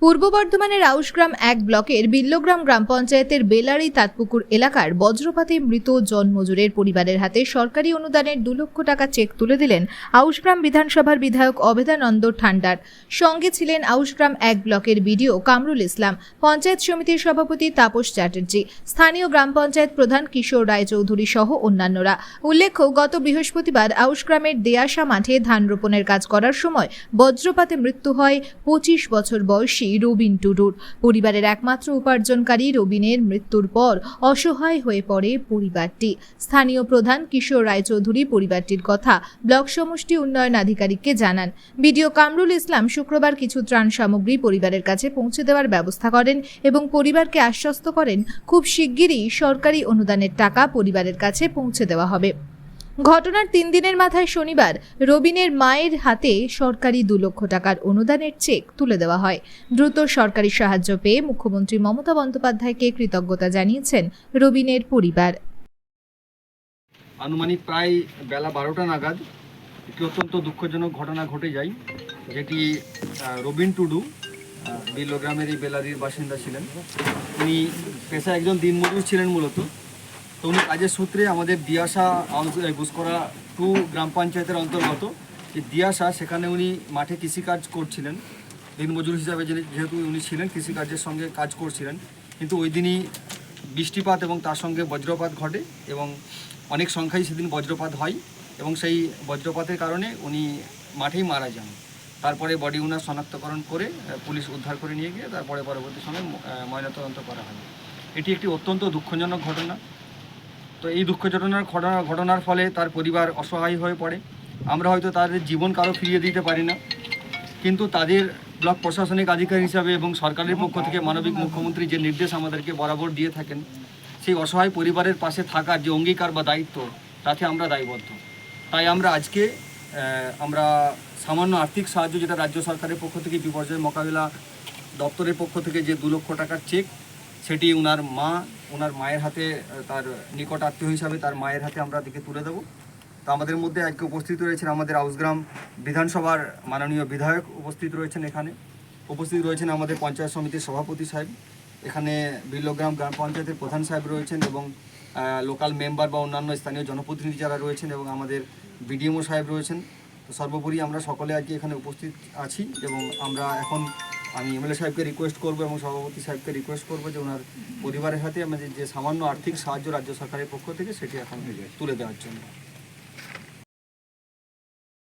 পূর্ব বর্ধমানের আউশগ্রাম ১ ব্লকের বিল্লগ্রাম গ্রাম পঞ্চায়েতের বেলারি তাঁতপুকুর এলাকার বজ্রপাতে মৃত জনমজুরের পরিবারের হাতে সরকারি অনুদানের ২ লক্ষ টাকা চেক তুলে দিলেন আউশগ্রাম বিধানসভার বিধায়ক অভেদানন্দ ঠান্ডার। সঙ্গে ছিলেন আউশগ্রাম ১ ব্লকের বিডিও কামরুল ইসলাম, পঞ্চায়েত সমিতির সভাপতি তাপস চ্যাটার্জি, স্থানীয় গ্রাম পঞ্চায়েত প্রধান কিশোর রায়চৌধুরী সহ অন্যান্যরা। উল্লেখ্য, গত বৃহস্পতিবার আউশগ্রামের দেয়াশা মাঠে ধান রোপণের কাজ করার সময় বজ্রপাতে মৃত্যু হয় ২৫ বছর বয়সী রবিন টুডুর। পরিবারের একমাত্র উপার্জনকারী রবিনের মৃত্যুর পর অসহায় হয়ে পড়ে পরিবারটি। স্থানীয় প্রধান কিশোর রায়চৌধুরী পরিবারটির কথা ব্লক সমষ্টি উন্নয়ন আধিকারিককে জানান। বিডিও কামরুল ইসলাম শুক্রবার কিছু ত্রাণ সামগ্রী পরিবারের কাছে পৌঁছে দেওয়ার ব্যবস্থা করেন এবং পরিবারকে আশ্বস্ত করেন খুব শিগগিরই সরকারি অনুদানের টাকা পরিবারের কাছে পৌঁছে দেওয়া হবে। ঘটনার ৩ দিনের মাথায় শনিবার রবিনের মায়ের হাতে সরকারি ২ লক্ষ টাকার অনুদানের চেক তুলে দেওয়া হয়। দ্রুত সরকারি সাহায্য পেয়ে মুখ্যমন্ত্রী মমতা বন্দ্যোপাধ্যায়কে কৃতজ্ঞতা জানিয়েছেন রবিনের পরিবার। আনুমানিক প্রায় বেলা 12টা নাগাদ একটি অত্যন্ত দুঃখজনক ঘটনা ঘটে যায়, যেটি রবিন টুডু বিল্লগ্রামের এই বেলারির বাসিন্দা ছিলেন। উনি পেশায় একজন দিনমজুর ছিলেন মূলত। তো উনি কাজের সূত্রে আমাদের দিয়াশা গুসকরা 2 গ্রাম পঞ্চায়েতের অন্তর্গত যে দিয়াশা, সেখানে উনি মাঠে কৃষিকাজ করছিলেন। দিনমজুর হিসাবে যেহেতু উনি ছিলেন, কৃষিকাজের সঙ্গে কাজ করছিলেন, কিন্তু ওই দিনই বৃষ্টিপাত এবং তার সঙ্গে বজ্রপাত ঘটে এবং অনেক সংখ্যায় সেদিন বজ্রপাত হয় এবং সেই বজ্রপাতের কারণে উনি মাঠেই মারা যান। তারপরে বডি উনার শনাক্তকরণ করে পুলিশ উদ্ধার করে নিয়ে গিয়ে তারপরে পরবর্তী সময়ে ময়নাতদন্ত করা হয়। এটি একটি অত্যন্ত দুঃখজনক ঘটনা। তো এই দুঃখজনক ঘটনার ফলে তার পরিবার অসহায় হয়ে পড়ে। আমরা হয়তো তাদের জীবন কারো ফিরিয়ে দিতে পারি না, কিন্তু তাদের ব্লক প্রশাসনিক আধিকারিক হিসাবে এবং সরকারের পক্ষ থেকে মানবিক মুখ্যমন্ত্রী যে নির্দেশ আমাদেরকে বরাবর দিয়ে থাকেন, সেই অসহায় পরিবারের পাশে থাকার যে অঙ্গীকার বা দায়িত্ব, তাতে আমরা দায়বদ্ধ। তাই আমরা আজকে আমরা সামান্য আর্থিক সাহায্য, যেটা রাজ্য সরকারের পক্ষ থেকে বিপর্যয় মোকাবিলা দপ্তরের পক্ষ থেকে যে 2 লক্ষ টাকার চেক, সেটি ওনার মায়ের হাতে, তার নিকট আত্মীয় হিসাবে তার মায়ের হাতে আমরা দিকে তুলে দেবো। তো আমাদের মধ্যে আজকে উপস্থিত রয়েছেন আমাদের আউশগ্রাম বিধানসভার মাননীয় বিধায়ক, উপস্থিত রয়েছেন এখানে, উপস্থিত রয়েছেন আমাদের পঞ্চায়েত সমিতির সভাপতি সাহেব, এখানে বিল্লগ্রাম গ্রাম পঞ্চায়েতের প্রধান সাহেব রয়েছেন এবং লোকাল মেম্বার বা অন্যান্য স্থানীয় জনপ্রতিনিধি যারা রয়েছেন এবং আমাদের বিডিএমও সাহেব রয়েছেন। তো সর্বোপরি আমরা সকলে আজকে এখানে উপস্থিত আছি এবং আমি এমএলএ সাহেবকে রিকোয়েস্ট করবো এবং সভাপতি সাহেবকে রিকোয়েস্ট করবো যে ওনার পরিবারের হাতে আমাদের যে সামান্য আর্থিক সাহায্য রাজ্য সরকারের পক্ষ থেকে সেটি এখন তুলে দেওয়ার জন্য।